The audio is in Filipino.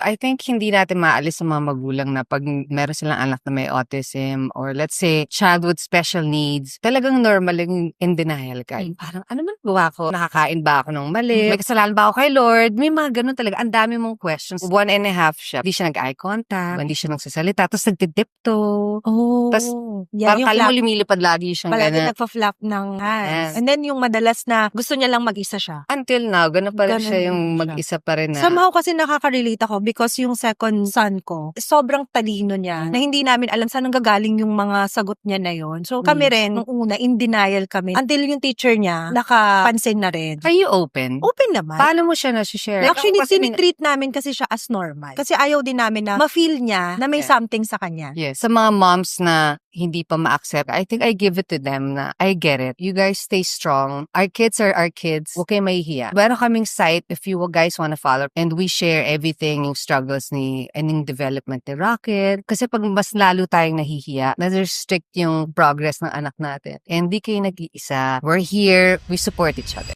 I think hindi natin maalis sa mga magulang na pag meron silang anak na may autism or let's say child with special needs, talagang normal yung in denial ka. Parang ano man gawa ko? Nakakain ba ako ng mali? May kasalanan ba ako kay Lord? May mga ganun talaga. Ang dami mong questions. 1.5 siya. Hindi siya nag-eye contact. Hindi siya nagsasalita. Tapos nagtitipto. Oh, Tas, yan Parang yung kala mo flap. lumilipad lagi siyang Palagi gano'n. nagpa-flap ng hands. Yes. And then yung madalas na gusto niya lang mag-isa siya. Until now, ganun pa rin Ganun siya din yung siya. mag-isa pa rin na. Somehow kasi nakaka-relate ako because yung second son ko, sobrang talino niya na hindi namin alam saan nanggagaling yung mga sagot niya na yon. So kami rin, nung una, in denial kami. Until yung teacher niya, nakapansin na rin. Are you open? Open naman. Paano mo siya na-share? Actually, Ako kasi tinitreat namin kasi siya as normal. Kasi ayaw din namin na ma-feel niya na may Yeah. something sa kanya. Yes. Sa mga moms na hindi pa ma-accept, I think I give it to them na I get it. You guys stay strong. Our kids are our kids. Huwag kayo mahihiya. Meron kaming site if you guys wanna follow and we share everything, yung struggles ni and yung development ni Rocket. Kasi pag mas lalo tayong nahihiya, na-restrict yung progress ng anak natin. And di kayo nag-iisa. We're here. We support each other.